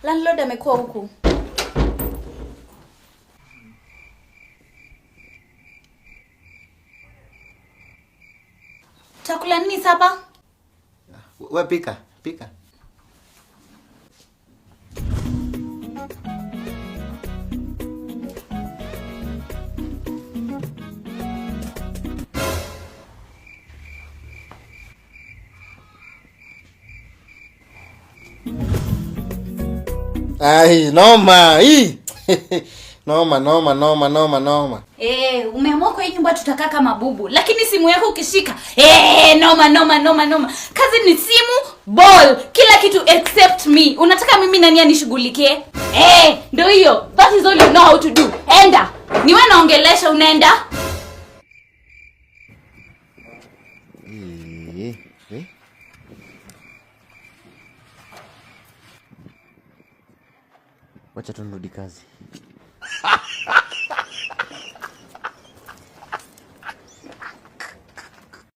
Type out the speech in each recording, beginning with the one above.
Landlord amekuwa huku. Chakula nini sapa? Wewe pika. Ai, noma. Hii. Noma. Umeamua kwa hii nyumba tutakaa kama bubu. Lakini simu yako ukishika. Noma. Kazi ni simu, ball, kila kitu except me. Unataka mimi nani anishughulikie? Ndio hiyo. That is all you know how to do. Enda. Ni wewe naongelesha unaenda? Wacha tunarudi kazi.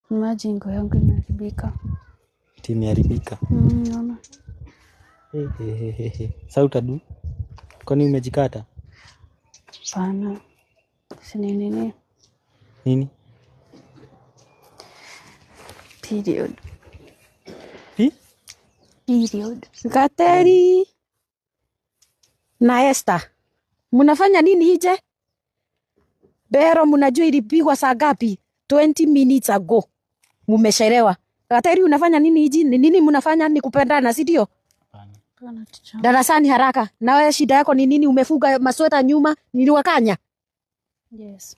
Maji ngo yangu imeharibika. Timu imeharibika. Naona. Sauta du. Kwani umejikata? Sana. Si nini? Nini? Period. Period. Kateri na Esther, mnafanya nini nje? Bero, mnajua ilipigwa saa ngapi? 20 minutes ago. Mumechelewa. Kateri, unafanya nini hizi? Nini mnafanya? Ni kupendana, si ndio? Hapana ticha. Darasani haraka. Na wewe shida yako ni nini? Umefuga masweta nyuma? Niliwakanya? Yes.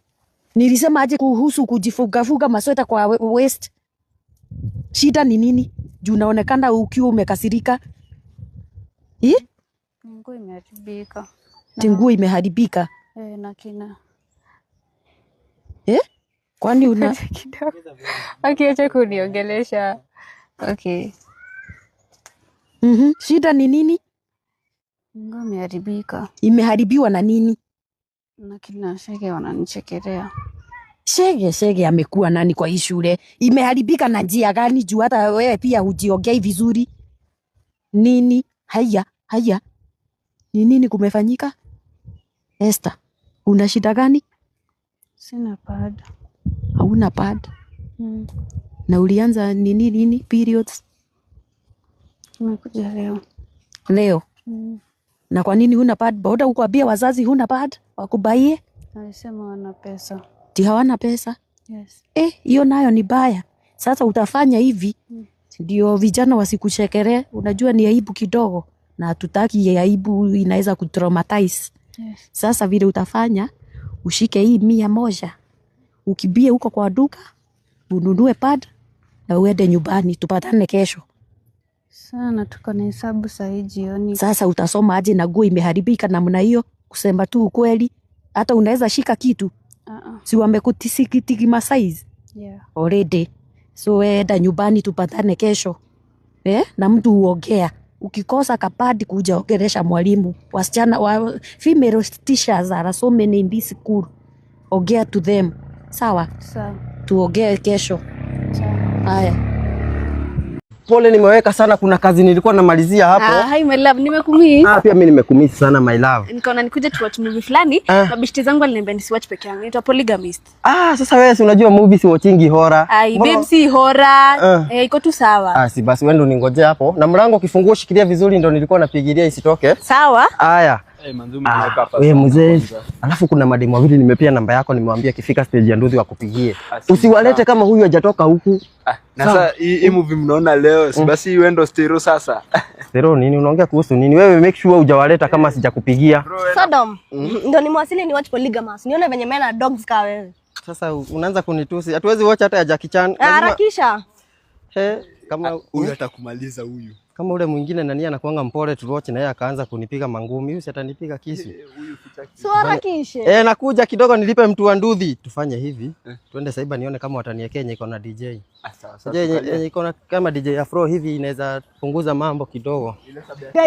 Nilisema aje kuhusu kujifuga masweta kwa waist? Shida ni nini? Juu unaonekana ukiwa umekasirika. Nguo imeharibika. Nguo imeharibika. Na kina. Kwani una kidogo. Akiacha kuniongelesha. Okay. Shida ni nini? Nguo imeharibika. Imeharibiwa na nini? Na kina Shege wananichekelea. Shege amekuwa nani kwa hii shule? Imeharibika na njia gani? Juu hata wewe pia hujiongei vizuri. Nini? Haya. Ni nini kumefanyika? Esther, una shida gani? Sina pad. Hauna pad? Na ulianza nini periods? Nimekuja Leo? Na kwa nini huna pad? Boda ukuambia wazazi huna pad? Wakubaie? Alisema wana pesa. Ti hawana pesa? Yes. Hiyo nayo ni baya. Sasa utafanya hivi. Ndio vijana wasikuchekelee. Unajua ni aibu kidogo. Na tutaki aibu inaweza kutraumatize. Yes. Sasa vile utafanya, ushike hii 100. Ukibie huko kwa duka, ununue pad na uende nyumbani, tupatane kesho. Sana tuko na hesabu saa jioni. Sasa utasoma aje na nguo imeharibika namna hiyo? Kusema tu ukweli, hata unaweza shika kitu. Si wamekutisiki size? Yeah. Already. So enda nyumbani tupatane kesho. Na mtu uongea. Ukikosa kapadi kuja ongelesha mwalimu. Wasichana wa female teachers are so many in this school. Ongea to them. Sawa? Sawa. Tuongee kesho. Sawa. Haya. Pole nimeweka sana, kuna kazi nilikuwa namalizia hapo. Hi my love, nimekumisi. Pia mimi nimekumisi sana my love. Nikaona nikuje tu watch movie fulani, mabishti zangu aliniambia nisiwatch peke yangu. Inaitwa Polygamist. Sasa wewe si unajua movie si watchingi horror. Babe si horror. Iko tu sawa. Si basi wewe ndo ningoje hapo. Na mlango ukifungua shikilia vizuri, ndo nilikuwa napigilia isitoke. Sawa? Haya. Wewe mzee. Alafu kuna mademu wawili nimepia namba yako, nimemwambia kifika stage ya nduthi wakupigie. Usiwalete kama huyu hajatoka huku. Na sasa hii movie mnaona leo, si basi wewe ndo stereo sasa. Stereo nini? Unaongea kuhusu nini? Wewe make sure hujawaleta kama sijakupigia. Sodom. Ndio nimewasili ni watch Polygamous. Nione venye mena dogs ka wewe. Sasa unaanza kunitusi. Hatuwezi watch hata ya Jackie Chan. Harakisha. Kama huyu atakumaliza huyu. Kama ule mwingine nani anakuanga mpole tuloche na yeye akaanza kunipiga mangumi, huyu atanipiga kisu. So harakishe. Nakuja kidogo nilipe mtu wa nduthi. Tufanye hivi. Twende saiba nione kama wataniwekea yenye iko na DJ. Sawa. Yenye iko na kama DJ Afro hivi inaweza punguza mambo kidogo.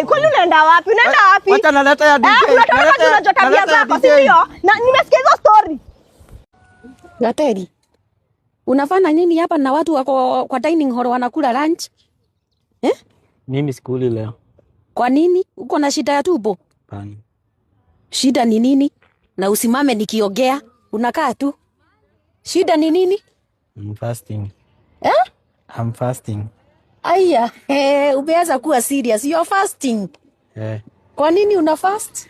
Kwani unaenda wapi? Unaenda wapi? Wacha naleta ya DJ. Unataka tabia zako, si ndio? Na nimesikia hizo story. Gateri, unafanya nini hapa na watu wako kwa dining hall wanakula lunch? Mimi sikuli leo. Kwa nini? Uko na shida ya tumbo? Hapana. Shida ni nini? Na usimame nikiongea, unakaa tu. Shida ni nini? I'm fasting. I'm fasting. Aya, umeanza kuwa serious. You're fasting. Kwa nini una fast?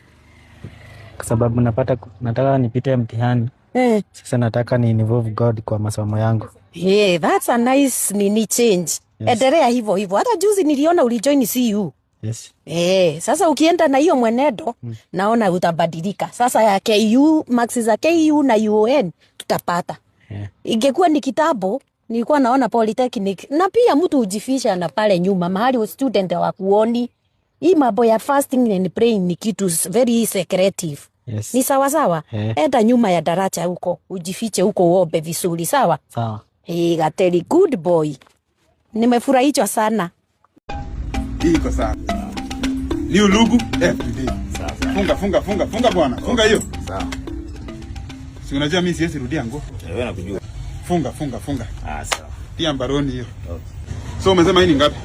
Kwa sababu nataka nipite mtihani. Sasa nataka ni involve God kwa masomo yangu. That's a nice change. Endelea hivyo hivyo. Hata juzi niliona ulijoin CU. Yes. Sasa ukienda na hiyo mwenendo, naona utabadilika. Sasa ya KU, maxi za KU na UON tutapata. Ingekuwa ni kitabu, nilikuwa naona Polytechnic. Na pia mtu ujifisha na pale nyuma mahali wa student wa kuoni. Hii mambo ya fasting and praying ni kitu very secretive. Yes. Ni sawa sawa. Enda nyuma ya daraja huko, ujifiche huko uombe vizuri, sawa? Sawa. Gateri, good boy. Nimefurahishwa sana. Iko sawa. Liu lugu everyday. Sawa. Funga bwana. Funga hiyo. Sawa. Si unajua mimi siwezi rudia nguo. Wewe nakujua. Funga. Sawa. Tia mbaroni hiyo. Okay. So umesema hii ni ngapi?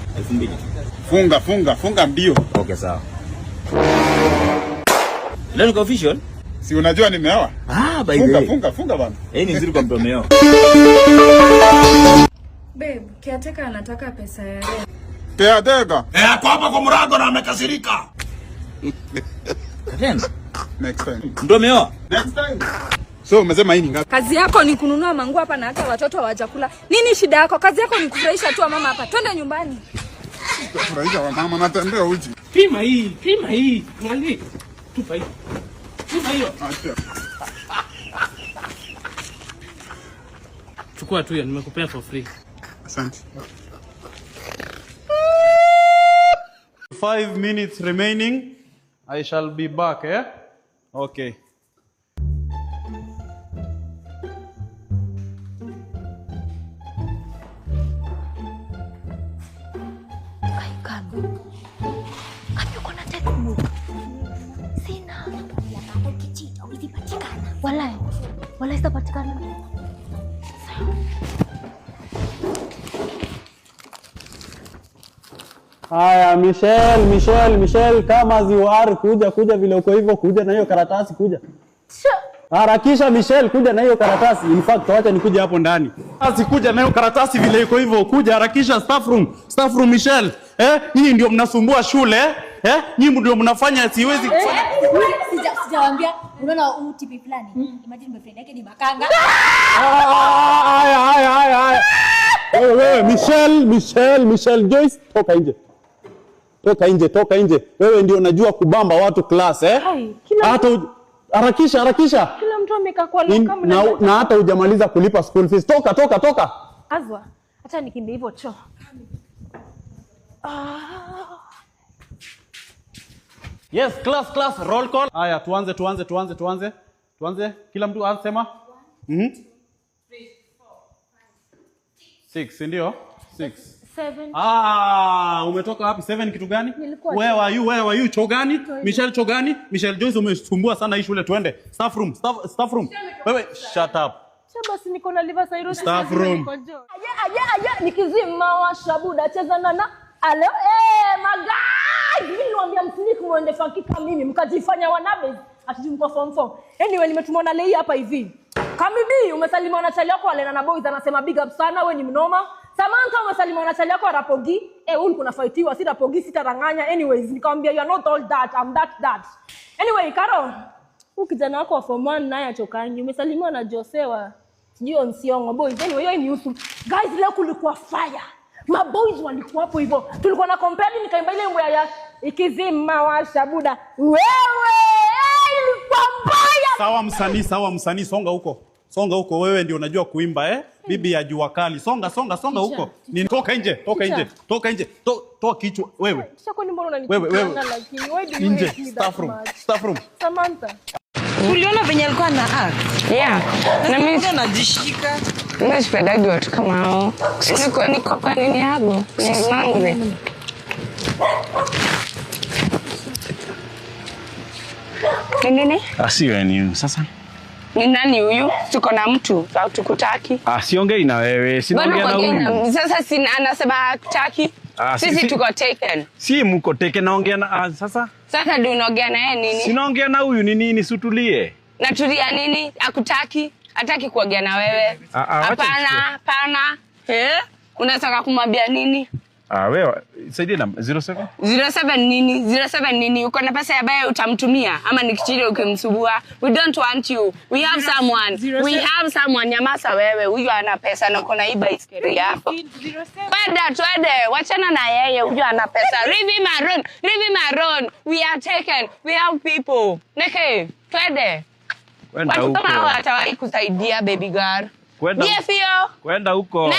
2000. Funga mbio. Okay, sawa. Leo ni official? Si unajua nimeoa? By the way. Funga bwana. Hii ni nzuri kwa mtu ameoa. Babe, kiateka anataka pesa ya rent. Kiateka? Ako hapa kwa mlango na amekasirika. Katenda? Next time. Ndio ameoa? Next time. So umesema hii ni ngapi? Kazi yako ni kununua manguo hapa na hata watoto hawajakula. Nini shida yako? Kazi yako ni kufurahisha tu mama hapa. Twende nyumbani. Furahisha wa mama natembea uji. Pima hii. Mwali. Tupa hii. Tupa hiyo. Chukua tu hiyo, nimekupea for free. Asante. 5 minutes remaining. I shall be back, Okay. Wala sitapatikana. Haya, Michelle, kama ziwar kuja vile uko hivyo, kuja na hiyo karatasi kuja. Harakisha Michelle, kuja na hiyo karatasi. In fact, wacha nikuje hapo ndani. Kuja na hiyo karatasi vile iko hivyo, kuja harakisha staff room Michelle. Nyinyi ndio mnasumbua shule, Nyinyi ndio mnafanya siwezi kufanya. Sijawaambia, unaona UTP fulani. Imagine boyfriend yake ni makanga. Haya. Wewe Michelle Joyce, toka nje. Wewe ndio unajua kubamba watu class, Hata harakisha. Kila mtu amekaa kwa loka na hata hujamaliza kulipa school fees. Toka. Azwa, acha nikimbie hivyo cho. Yes, class, roll call. Haya, tuanze. Kila mtu ansema. 6, ndio? 6. 7. Umetoka wapi? 7 kitu gani? Where are you? Chogani? Michelle Joyce umesumbua sana hii shule, twende. Staff room. Wewe shut up. Basi niko na liver cirrhosis. Staff room. Aje nikizima wa shabuda cheza nana. Alo magai. Mimi niwaambia msiniki muende fakika mimi mkajifanya wanabe ati mko form 4. Anyway nimetumwa na Lei hapa hivi. Kamibi umesalimiwa na chali yako Alena na Boys anasema big up sana wewe ni mnoma. Samantha umesalimiwa na chali yako Rapogi. Huyu kuna fightiwa si Rapogi sitaranganya. Anyways nikamwambia you are not all that, I'm that. Anyway Karo, huyu kijana wako wa form 1 naye achokangi. Umesalimiwa na Josewa. Sijui Onsiongo Boys. Anyway hiyo ni usum. Guys leo kulikuwa fire. Maboys walikuwa hapo hivyo. Tulikuwa na compare nikaimba ile wimbo ya ikizima washa buda. Wewe ilikuwa mbaya. Sawa msanii, songa huko. Songa huko, wewe ndio unajua kuimba bibi ya jua kali. Songa huko. Toka nje. Toka nje. Toa kichwa wewe. Kisha kwani mbona unanipiga lakini why do you nje hate me that much? Staff room. Samantha. Uliona venye alikuwa na Yeah. Na mimi najishika. mimi sipendagi watu kama hao. Niko kwa nini hapo? Ni mangu. Nini? Asiwe ni sasa. Ni nani huyu? Tuko na mtu au tukutaki? Siongei na wewe, sinaongea na huyu. Sasa anasema hataki. Sisi tuko taken. Si mko taken, naongea na sasa. Sasa ndio unaongea na yeye nini? Sinaongea na huyu ni nini, sutulie. Natulia nini? Akutaki? Hataki kuongea na wewe. Hapana. Unataka kumwambia nini? Wewe saidia na 07 07 nini? Uko na pesa ya baya utamtumia ama nikichile ukimsubua? We don't want you. We have someone. Nyamaza wewe. Huyu ana pesa na uko na hii baiskeli yako. Twende. Wachana na yeye. Huyu ana pesa. Leave him alone. We are taken. We have people. Neke, twende. Kwenda huko. Kama hatawahi kusaidia baby girl. Kwenda huko.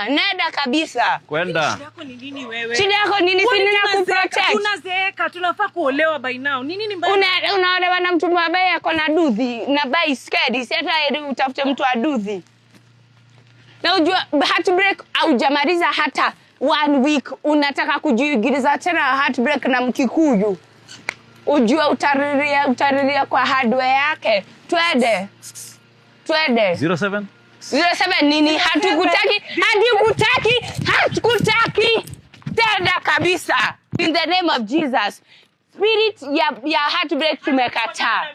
Nenda kabisa. Kwenda. Shida yako ni nini wewe? Shida yako nini? Si ninakuprotect. Tunazeeka, tunafaa kuolewa by now. Nini mbaya? Unaolewa na mtu ambaye ako na duthi na baiskeli, si hata utafute mtu wa duthi. Na unajua heartbreak haujamaliza hata 1 week, unataka kujiigiriza tena heartbreak na Mkikuyu. Unajua utariria kwa hardware yake. Twende. 07 nini? Hatukutaki. Tenda kabisa. In the name of Jesus. Spirit ya heartbreak tumekataa.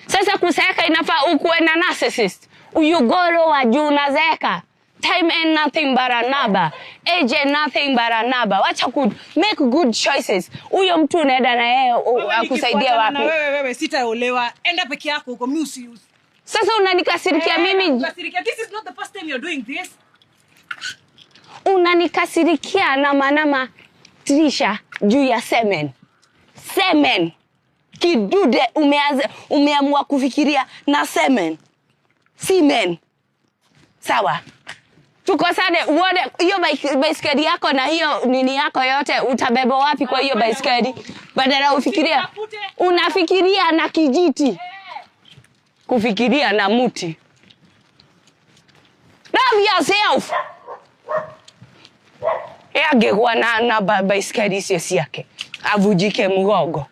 Sasa kuseka inafaa ukuwe na narcissist. Uyugoro wa juu unazeka. Time ain't nothing but a number. Age ain't nothing but a number. Wacha make good choices. Huyo mtu unaenda na yeye akusaidia wapi? Na wewe sitaolewa. Enda peke yako huko, mimi usiuze. Sasa unanikasirikia mimi. This is not the first time you're doing this. Unanikasirikia na manama Trisha juu ya semen. Kidude umeamua kufikiria na semen. Sawa. Tukosane uone hiyo baiskeli yako na hiyo nini yako yote utabeba wapi kwa hiyo baiskeli? Badala unafikiria na kijiti. Kufikiria na muti. Love yourself. Angekuwa na baiskeli sisi yake avujike mgongo.